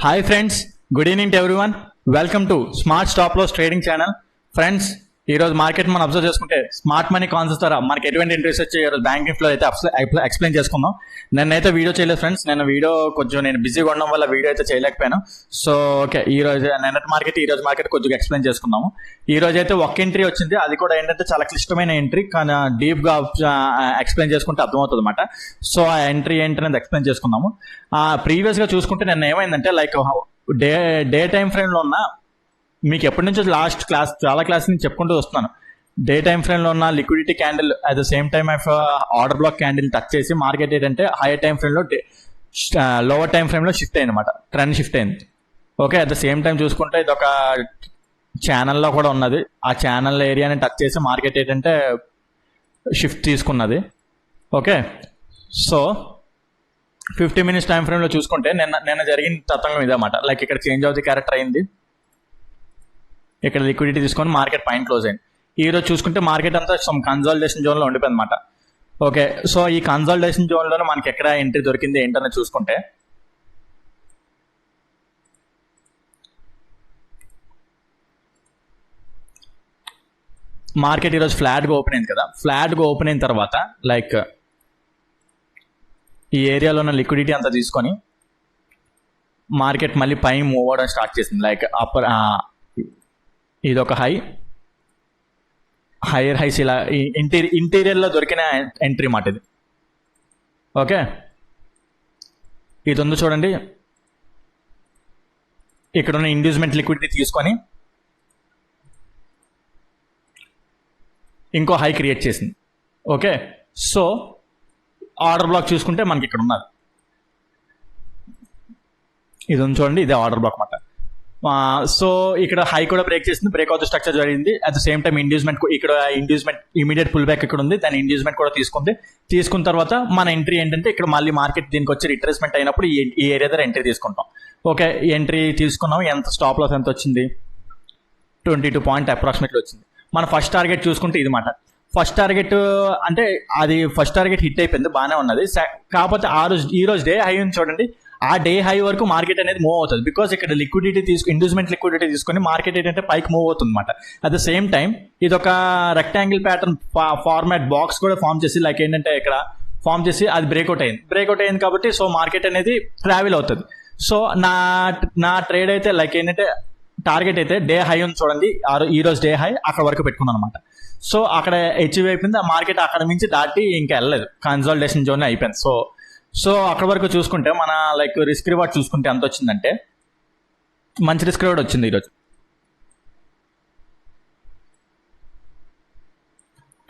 Hi friends, good evening to everyone. Welcome to smart stop loss trading channel. Friends, ఈ రోజు market మనం observe చేసుకుంటే smart money concept ద్వారా మనకి ఎటువంటి ఇంట్రెస్ట్ వచ్చి ఈ రోజు బ్యాంక్ నిఫ్టీలో అయితే ఎక్స్ప్లెయిన్ చేసుకుందాం. నేనైతే వీడియో చేయలేదు ఫ్రెండ్స్. నేను బిజీగా ఉండడం వల్ల వీడియో అయితే చేయలేకపోయాను. సో ఓకే, ఈ రోజు నిన్నటి మార్కెట్ ఈ రోజు మార్కెట్ కొద్దిగా ఎక్స్ప్లెయిన్ చేసుకుందాము. ఈ రోజు అయితే ఒక ఎంట్రీ వచ్చింది, అది కూడా ఏంటంటే చాలా క్లిష్టమైన ఎంట్రీ, కానీ డీప్ గా ఎక్స్ప్లెయిన్ చేసుకుంటే అర్థమవుతుంది అనమాట. సో ఆ ఎంట్రీ ఏంటనేది ఎక్స్ప్లెయిన్ చేసుకుందాము. ప్రీవియస్ గా చూసుకుంటే నిన్న ఏమైందంటే లైక్ డే టైం ఫ్రేమ్ లో ఉన్న మీకు ఎప్పటి నుంచో లాస్ట్ చాలా క్లాస్ నుంచి చెప్పుకుంటూ వస్తున్నాను. డే టైం ఫ్రేమ్ లో ఉన్న liquidity candle at the same time of order black candle touch చేసి మార్కెట్ ఏంటంటే హైయర్ టైం ఫ్రేమ్ లో లోవర్ టైం ఫ్రేమ్ లో షిఫ్ట్ అయింది అనమాట. ట్రెండ్ షిఫ్ట్ అయింది. Okay, at the same time చూసుకుంటే ఇది ఒక ఛానల్లో కూడా ఉన్నది. ఆ ఛానల్ ఏరియాని టచ్ చేసి మార్కెట్ ఏంటంటే షిఫ్ట్ తీసుకున్నది. Okay, so 50 minutes time frame లో చూసుకుంటే నిన్న జరిగిన తతంగం ఇదన్నమాట. లైక్ ఇక్కడ చేంజ్ ఆఫ్ ది క్యారెక్టర్ అయింది, ఇక్కడ లిక్విడిటీ తీసుకొని మార్కెట్ పైన క్లోజ్ అయింది. ఈ రోజు చూసుకుంటే మార్కెట్ అంతా సమ్ కన్సాలిడేషన్ జోన్ లో ఉండిపోయింది అనమాట. ఓకే, సో ఈ కన్సాలిడేషన్ జోన్ లోనే మనకి ఎక్కడ ఎంట్రీ దొరికింది ఏంటనే చూసుకుంటే మార్కెట్ ఈరోజు ఫ్లాట్ గా ఓపెన్ అయింది కదా. ఫ్లాట్ గా ఓపెన్ అయిన తర్వాత లైక్ ఈ ఏరియాలో ఉన్న లిక్విడిటీ అంతా తీసుకొని మార్కెట్ మళ్ళీ పైన మూవ్ అవడం స్టార్ట్ చేసింది. లైక్ అప్పర్ ఇది ఒక హైయర్ హైస్ ఇలా ఇంటీరియర్లో దొరికిన ఎంట్రీ మాట ఇది. ఓకే, ఇది ఉంది చూడండి, ఇక్కడ ఉన్న ఇండ్యూస్మెంట్ లిక్విడిటీ తీసుకొని ఇంకో హై క్రియేట్ చేసింది. ఓకే, సో ఆర్డర్ బ్లాక్ చూసుకుంటే మనకి ఇక్కడ ఉన్నది, ఇది ఉంది చూడండి, ఇదే ఆర్డర్ బ్లాక్ మాట. సో ఇక్కడ హై కూడా బ్రేక్ చేసింది, బ్రేక్ అవుట్ స్ట్రక్చర్ జరిగింది. At the same time inducement immediate pull back ఇక్కడ ఉంది, దాని ఇండ్యూస్మెంట్ కూడా తీసుకున్న తర్వాత మన ఎంట్రీ ఏంటంటే ఇక్కడ మళ్ళీ మార్కెట్ దీనికి వచ్చి రిట్రేస్మెంట్ అయినప్పుడు ఈ ఏరియా దగ్గర ఎంట్రీ తీసుకుంటాం. ఓకే, ఎంట్రీ తీసుకున్నాం. ఎంత స్టాప్ లాస్ ఎంత వచ్చింది? 22 పాయింట్ అప్రాక్సిమేట్లీ వచ్చింది. మన ఫస్ట్ టార్గెట్ చూసుకుంటే ఇది మాట. ఫస్ట్ టార్గెట్ అంటే అది ఫస్ట్ టార్గెట్ హిట్ అయిపోయింది, బాగానే ఉన్నది. కాకపోతే ఈ రోజు డే హై ఉంది చూడండి, ఆ డే హై వరకు మార్కెట్ అనేది మూవ్ అవుతుంది. బికాస్ ఇక్కడ ఇండ్యూస్మెంట్ లిక్విడిటీ తీసుకొని మార్కెట్ ఏంటంటే పైకి మూవ్ అవుతుంది అనమాట. అట్ ద సేమ్ టైం ఇది ఒక రెక్టాంగిల్ ప్యాటర్న్ ఫార్మాట్ బాక్స్ కూడా ఫామ్ చేసి లైక్ ఏంటంటే ఇక్కడ ఫామ్ చేసి అది బ్రేక్అవుట్ అయింది కాబట్టి సో మార్కెట్ అనేది ట్రావెల్ అవుతుంది. సో నా ట్రేడ్ అయితే లైక్ ఏంటంటే టార్గెట్ అయితే డే హై ఉంది చూడండి, ఈ రోజు డే హై అక్కడ వరకు పెట్టుకున్నాను అనమాట. సో అక్కడ అచీవ్ అయిపోయింది. ఆ మార్కెట్ అక్కడ నుంచి దాటి ఇంకా వెళ్ళలేదు, కన్సాలిడేషన్ జోన్ అయిపోయింది. సో అక్కడ వరకు చూసుకుంటే మన లైక్ రిస్క్ రివార్డ్ చూసుకుంటే ఎంత వచ్చిందంటే మంచి రిస్క్ రివార్డ్ వచ్చింది. ఈరోజు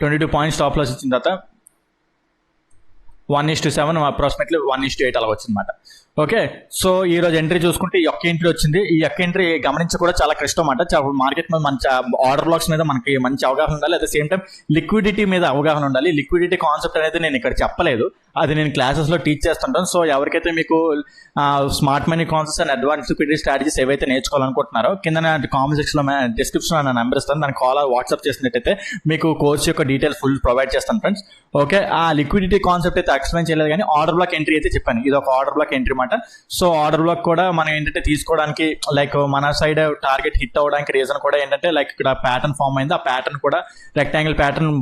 22 పాయింట్స్ స్టాప్ లాస్ వచ్చిన తర్వాత 1:7 అప్రాక్సిమేట్లీ 1:8 అలా వచ్చిందన్నమాట. ఓకే, సో ఈ రోజు ఎంట్రీ చూసుకుంటే ఈ ఒక్క ఎంట్రీ వచ్చింది. ఈ ఒక్క ఎంట్రీ గమనించి కూడా చాలా కష్టం అన్నమాట. మార్కెట్ మీద మంచి ఆర్డర్ బ్లాక్స్ మీద మనకి మంచి అవగాహన ఉండాలి. At the same time liquidity మీద అవగాహన ఉండాలి. లిక్విడిటీ కాన్సెప్ట్ అనేది నేను ఇక్కడ చెప్పలేదు, అది నేను క్లాసెస్లో టీచ్ చేస్తుంటాను. సో ఎవరికైతే మీకు smart money concepts and advance liquidity strategies ఏవైతే నేర్చుకోవాలనుకుంటున్నారో కింద డిస్క్రిప్షన్లో నేను నెంబర్ ఇస్తాను, దాన్ని కాల్ వాట్సాప్ చేసినట్టయితే మీకు కోర్స్ యొక్క డీటెయిల్స్ ఫుల్ ప్రొవైడ్ చేస్తాను ఫ్రెండ్స్. ఓకే, ఆ లిక్విడిటీ కాన్సెప్ట్ అయితే ఎక్స్ప్లెయిన్ చేయలేదు, కానీ ఆర్డర్ బ్లాక్ ఎంట్రీ అయితే చెప్పాను. ఇది ఒక ఆర్డర్ బ్లాక్ ఎంట్రీ మాట. సో ఆర్డర్ బ్లాక్ కూడా మనం ఏంటంటే తీసుకోవడానికి లైక్ మన సైడ్ టార్గెట్ హిట్ అవ్వడానికి రీజన్ కూడా ఏంటంటే లైక్ ఇక్కడ ప్యాటర్న్ ఫామ్ అయింది. ఆ ప్యాటర్న్ కూడా రెక్టాంగిల్ ప్యాటర్న్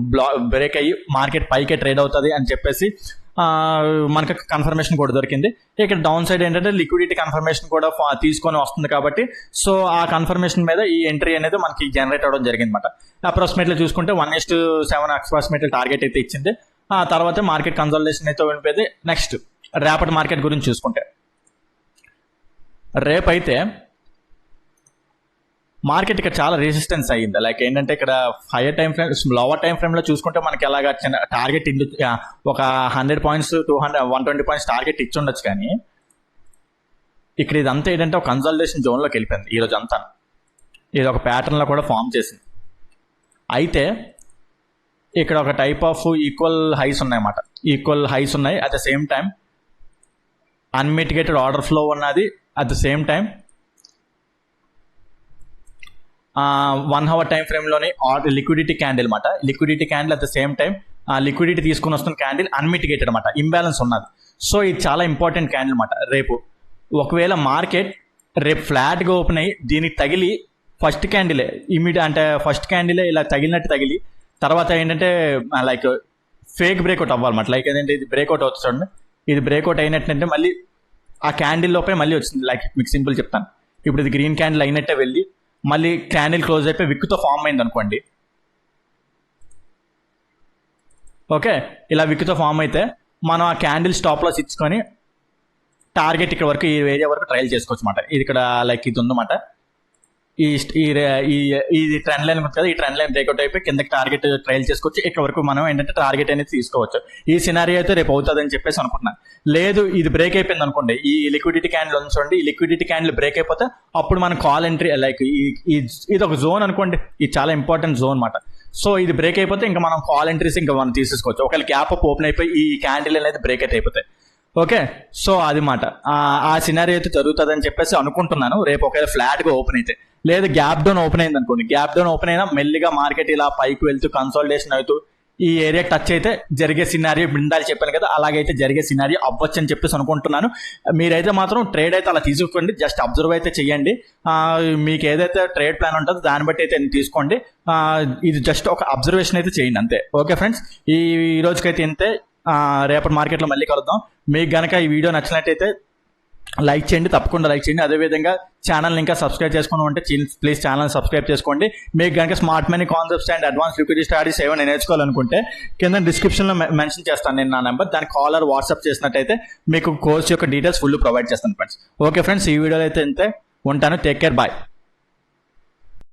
బ్రేక్ అయ్యి మార్కెట్ పైకే ట్రేడ్ అవుతుంది అని చెప్పేసి మనకు కన్ఫర్మేషన్ కూడా దొరికింది. ఇక్కడ డౌన్ సైడ్ ఏంటంటే లిక్విడిటీ కన్ఫర్మేషన్ కూడా తీసుకొని వస్తుంది కాబట్టి సో ఆ కన్ఫర్మేషన్ మీద ఈ ఎంట్రీ అనేది మనకి జనరేట్ అవ్వడం జరిగింది అనమాట. అప్రాక్సిమేట్లీ చూసుకుంటే 1:7 అప్రాక్సిమేట్లీ టార్గెట్ అయితే ఇచ్చింది. ఆ తర్వాత మార్కెట్ కన్సల్టేషన్ అయితే వెళ్ళిపోయింది. నెక్స్ట్ రేపటి మార్కెట్ గురించి చూసుకుంటే రేపైతే మార్కెట్ ఇక్కడ చాలా రెసిస్టెన్స్ అయ్యింది. లైక్ ఏంటంటే ఇక్కడ hire time frame lower time frame లో చూసుకుంటే మనకి ఎలాగ టార్గెట్ ఒక 100 పాయింట్స్ 120 పాయింట్స్ టార్గెట్ ఇచ్చి ఉండొచ్చు, కానీ ఇక్కడ ఇదంతా ఏంటంటే ఒక కన్సల్టేషన్ జోన్ లోకి వెళ్ళిపోయింది. ఈ రోజు అంతా ఇది ఒక ప్యాటర్న్ లో కూడా ఫామ్ చేసింది. అయితే ఇక్కడ ఒక టైప్ ఆఫ్ ఈక్వల్ హైస్ ఉన్నాయన్నమాట. ఈక్వల్ హైస్ ఉన్నాయి. At the same time unmitigated order flow ఉన్నది. At the same time 1 hour time ఫ్రేమ్లోని లిక్విడిటీ క్యాండిల్ అనమాట. Liquidity candle at the same time liquidity తీసుకుని వస్తున్న క్యాండిల్ అన్మిటిగేటెడ్ అనమాట, ఇంబ్యాలెన్స్ ఉన్నది. So ఇది చాలా ఇంపార్టెంట్ క్యాండిల్ అనమాట. రేపు ఒకవేళ మార్కెట్ రేపు ఫ్లాట్గా ఓపెన్ అయ్యి దీనికి తగిలి ఫస్ట్ క్యాండిలే ఫస్ట్ క్యాండిలే ఇలా తగిలినట్టు తగిలి తర్వాత ఏంటంటే లైక్ ఫేక్ బ్రేక్అవుట్ అవ్వాలన్నమాట. లైక్ ఏంటంటే ఇది బ్రేక్అవుట్ అవుతుంది చూడండి, ఇది బ్రేక్అవుట్ అయినట్టంటే మళ్ళీ ఆ క్యాండిల్ లోపే మళ్ళీ వచ్చింది. లైక్ మీకు సింపుల్ చెప్తాను, ఇప్పుడు ఇది గ్రీన్ క్యాండిల్ అయినట్టే వెళ్ళి మళ్ళీ క్యాండిల్ క్లోజ్ అయిపోయి విక్తో ఫామ్ అయింది అనుకోండి. ఓకే, ఇలా విక్తో ఫామ్ అయితే మనం ఆ క్యాండిల్ స్టాప్ లాస్ ఇచ్చుకొని టార్గెట్ ఇక్కడ వరకు ఈ ఏరియా వరకు ట్రయల్ చేసుకోవచ్చు అన్నమాట. ఇది ఇక్కడ లైక్ ఇది ఉందన్నమాట, ఈ ట్రెండ్ లైన్ ఉంది కదా, ఈ ట్రెండ్ లైన్ బ్రేక్అవుట్ అయిపోయి కిందకి టార్గెట్ ట్రయల్ చేసుకోవచ్చు. ఇక్కడ వరకు మనం ఏంటంటే టార్గెట్ అనేది తీసుకోవచ్చు. ఈ సినారియో అయితే రేపు అవుతుందని చెప్పేసి అనుకుంటున్నాను. లేదు ఇది బ్రేక్ అయిపోయింది అనుకోండి, ఈ లిక్విడిటీ క్యాండిల్ ఉంచండి, ఈ లిక్విడిటీ క్యాండిల్ బ్రేక్ అయిపోతే అప్పుడు మనం కాల్ ఎంట్రీ లైక్ ఇది ఒక జోన్ అనుకోండి, ఇది చాలా ఇంపార్టెంట్ జోన్ అన్నమాట. సో ఇది బ్రేక్ అయిపోతే ఇంకా మనం కాల్ ఎంట్రీస్ ఇంకా మనం తీసేసుకోవచ్చు. ఒకవేళ గ్యాప్ అప్ ఓపెన్ అయిపోయి ఈ క్యాండిల్ అనేది బ్రేక్ అయితే అయిపోతాయి. ఓకే, సో అది మాట ఆ సినారియో అయితే జరుగుతుందని చెప్పేసి అనుకుంటున్నాను. రేపు ఒకవేళ ఫ్లాట్గా ఓపెన్ అయితే, లేదు గ్యాప్ డౌన్ ఓపెన్ అయింది అనుకోండి, గ్యాప్ డౌన్ ఓపెన్ అయినా మెల్లిగా మార్కెట్ ఇలా పైకి వెళ్తూ కన్సాలిడేషన్ అవుతూ ఈ ఏరియా టచ్ అయితే జరిగే సినారియో బిందాలు చెప్పాను కదా, అలాగైతే జరిగే సినారియో అవ్వచ్చు అని చెప్పేసి అనుకుంటున్నాను. మీరైతే మాత్రం ట్రేడ్ అయితే అలా తీసుకోండి, జస్ట్ అబ్జర్వ్ అయితే చెయ్యండి. మీకు ఏదైతే ట్రేడ్ ప్లాన్ ఉంటుందో దాన్ని బట్టి అయితే తీసుకోండి. ఇది జస్ట్ ఒక అబ్జర్వేషన్ అయితే చేయండి అంతే. ఓకే ఫ్రెండ్స్, ఈ రోజుకైతే ఇంతే. రేపటి మార్కెట్లో మళ్ళీ కలుద్దాం. మీకు గనక ఈ వీడియో నచ్చినట్టయితే లైక్ చేయండి, తప్పకుండా లైక్ చేయండి. అదేవిధంగా ఛానల్ ఇంకా సబ్స్క్రైబ్ చేసుకుని ఉంటే ప్లీజ్ ఛానల్ సబ్స్క్రైబ్ చేసుకోండి. మీకు కనుక smart money concepts and advance liquidity strategies ఏమైనా నేర్చుకోవాలనుకుంటే కింద డిస్క్రిప్షన్లో మెన్షన్ చేస్తాను నేను నా నెంబర్, దాని కాలర్ వాట్సాప్ చేసినట్టయితే మీకు కోర్స్ యొక్క డీటెయిల్స్ ఫుల్ ప్రొవైడ్ చేస్తాను ఫ్రెండ్స్. ఓకే ఫ్రెండ్స్, ఈ వీడియోలో అయితే ఇంతే, ఉంటాను. Take care, bye.